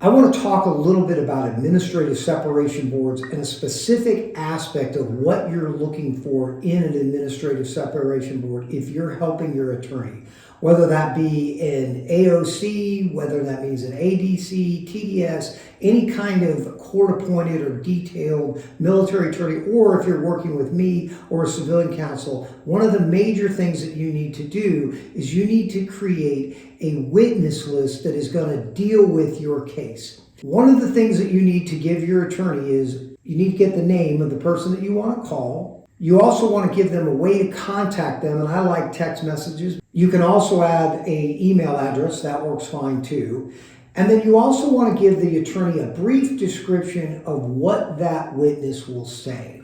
I want to talk a little bit about administrative separation boards and a specific aspect of what you're looking for in an administrative separation board if you're helping your attorney. Whether that be an AOC, whether that means an ADC, TDS, any kind of court-appointed or detailed military attorney, or if you're working with me or a civilian counsel, one of the major things that you need to do is you need to create a witness list that is going to deal with your case. One of the things that you need to give your attorney is you need to get the name of the person that you want to call. You also want to give them a way to contact them, and I like text messages. You can also add an email address, that works fine too. And then you also want to give the attorney a brief description of what that witness will say.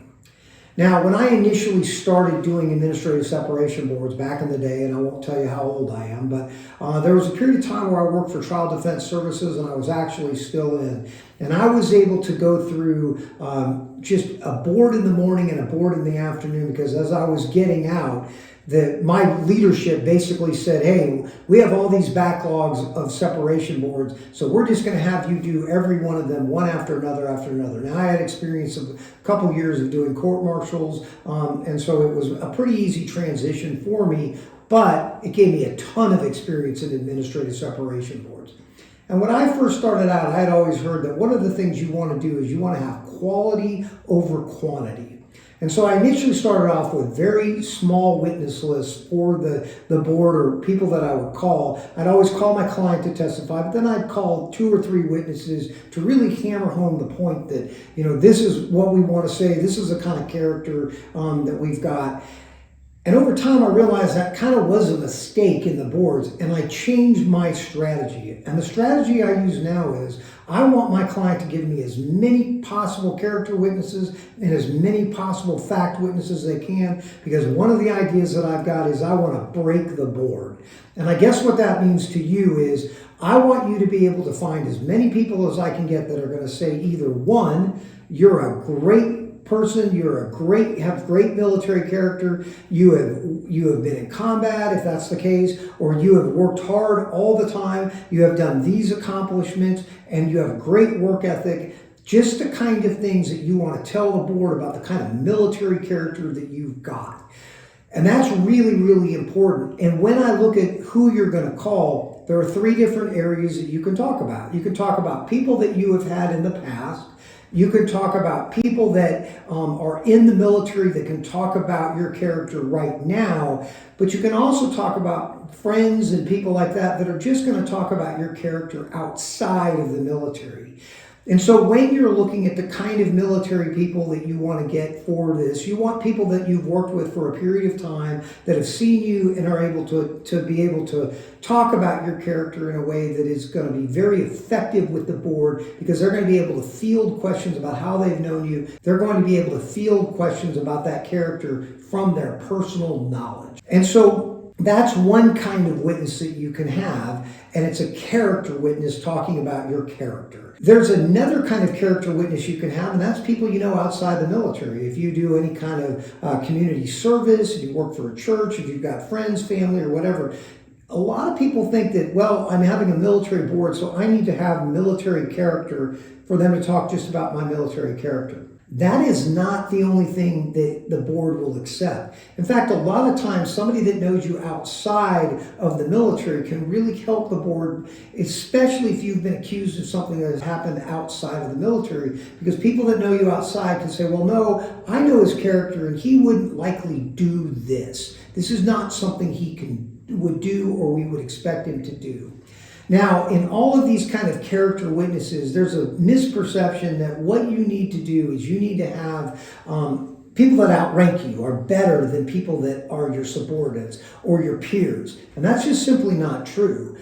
Now, when I initially started doing administrative separation boards back in the day, and I won't tell you how old I am, but there was a period of time where I worked for Trial Defense Services, and I was actually still in. And I was able to go through just a board in the morning and a board in the afternoon, because as I was getting out, my leadership basically said, hey, we have all these backlogs of separation boards, so we're just going to have you do every one of them one after another after another. Now, I had experience of a couple years of doing court martials, and so it was a pretty easy transition for me, but it gave me a ton of experience in administrative separation boards. And when I first started out, I had always heard that one of the things you want to do is you want to have quality over quantity. And so I initially started off with very small witness lists for the board or people that I would call. I'd always call my client to testify, but then I'd call 2 or 3 witnesses to really hammer home the point that, this is what we want to say, this is the kind of character that we've got. And over time, I realized that kind of was a mistake in the boards, and I changed my strategy. And the strategy I use now is I want my client to give me as many possible character witnesses and as many possible fact witnesses they can, because one of the ideas that I've got is I want to break the board. And I guess what that means to you is I want you to be able to find as many people as I can get that are going to say either, one, you're a great person, have great military character, you have been in combat if that's the case, or you have worked hard all the time, you have done these accomplishments, and you have great work ethic. Just the kind of things that you want to tell the board about the kind of military character that you've got. And that's really, really important. And when I look at who you're going to call, there are 3 different areas that you can talk about. You can talk about people that you have had in the past. You can talk about people that are in the military that can talk about your character right now, but you can also talk about friends and people like that that are just going to talk about your character outside of the military. And so when you're looking at the kind of military people that you want to get for this, you want people that you've worked with for a period of time, that have seen you and are able to be able to talk about your character in a way that is going to be very effective with the board, because they're going to be able to field questions about how they've known you. They're going to be able to field questions about that character from their personal knowledge. And so that's one kind of witness that you can have, and it's a character witness talking about your character. There's another kind of character witness you can have, and that's people you know outside the military. If you do any kind of community service, if you work for a church, if you've got friends, family, or whatever, a lot of people think that, well, I'm having a military board, so I need to have military character for them to talk just about my military character. That is not the only thing that the board will accept. In fact, a lot of times somebody that knows you outside of the military can really help the board, especially if you've been accused of something that has happened outside of the military, because people that know you outside can say, well, no, I know his character and he wouldn't likely do this. This is not something he would do or we would expect him to do. Now, in all of these kind of character witnesses, there's a misperception that what you need to do is you need to have people that outrank you are better than people that are your subordinates or your peers. And that's just simply not true.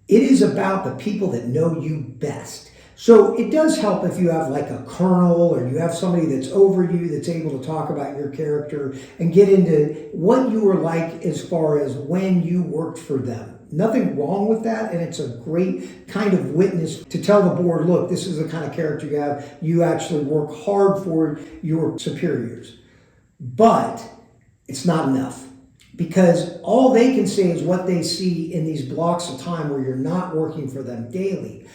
It is about the people that know you best. So it does help if you have like a colonel or you have somebody that's over you that's able to talk about your character and get into what you were like as far as when you worked for them. Nothing wrong with that, and it's a great kind of witness to tell the board, look, this is the kind of character you have. You actually work hard for your superiors. But it's not enough, because all they can say is what they see in these blocks of time where you're not working for them daily.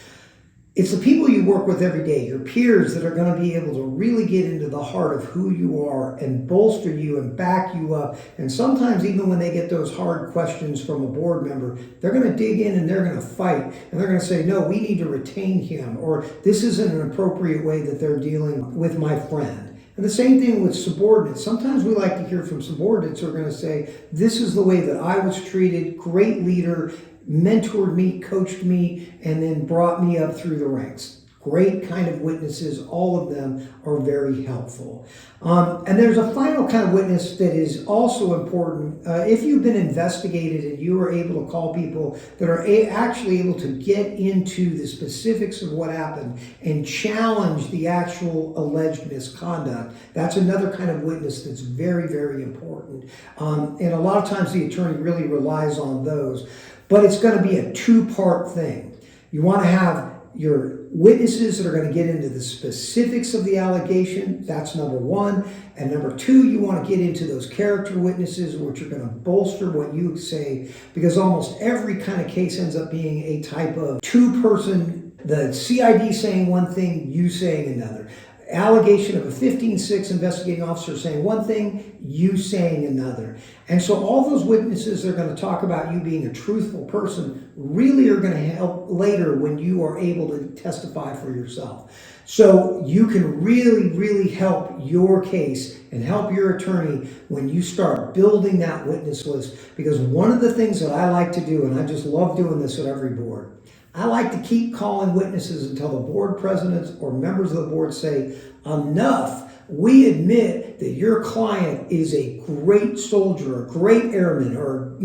It's the people you work with every day, your peers, that are going to be able to really get into the heart of who you are and bolster you and back you up. And sometimes, even when they get those hard questions from a board member, they're going to dig in and they're going to fight. And they're going to say, no, we need to retain him, or this isn't an appropriate way that they're dealing with my friend. And the same thing with subordinates. Sometimes we like to hear from subordinates who are going to say, this is the way that I was treated, great leader, mentored me, coached me, and then brought me up through the ranks. Great kind of witnesses. All of them are very helpful. And there's a final kind of witness that is also important. If you've been investigated and you are able to call people that are actually able to get into the specifics of what happened and challenge the actual alleged misconduct, that's another kind of witness that's very, very important. And a lot of times the attorney really relies on those. But it's going to be a two-part thing. You want to have your witnesses that are going to get into the specifics of the allegation. That's number one. And number two, you want to get into those character witnesses, which are going to bolster what you say, because almost every kind of case ends up being a type of two-person, the CID saying one thing, you saying another. Allegation of a 15-6 investigating officer saying one thing, you saying another. And so all those witnesses that are going to talk about you being a truthful person really are going to help later when you are able to testify for yourself. So you can really, really help your case and help your attorney when you start building that witness list. Because one of the things that I like to do, and I just love doing this at every board, I like to keep calling witnesses until the board presidents or members of the board say, enough. We admit that your client is a great soldier, a great airman, or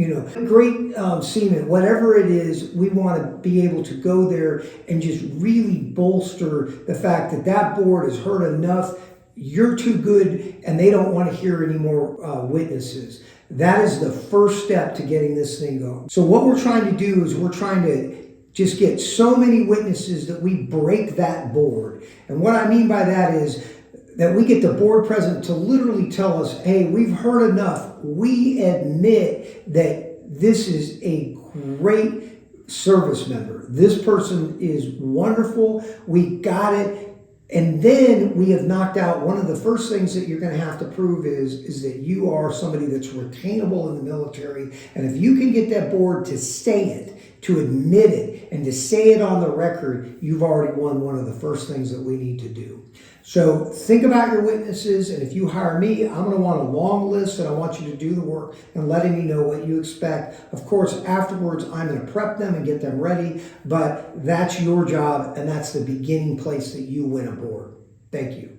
great seaman, whatever it is. We want to be able to go there and just really bolster the fact that that board has heard enough. You're too good, and they don't want to hear any more witnesses. That is the first step to getting this thing going. So what we're trying to do is we're trying to just get so many witnesses that we break that board. And what I mean by that is that we get the board president to literally tell us, hey, we've heard enough. We admit that this is a great service member. This person is wonderful. We got it. And then we have knocked out one of the first things that you're going to have to prove is that you are somebody that's retainable in the military. And if you can get that board to say it, to admit it, and to say it on the record, you've already won one of the first things that we need to do. So think about your witnesses, and if you hire me, I'm going to want a long list, and I want you to do the work and letting me know what you expect. Of course, afterwards, I'm going to prep them and get them ready, but that's your job, and that's the beginning place that you win a board. Thank you.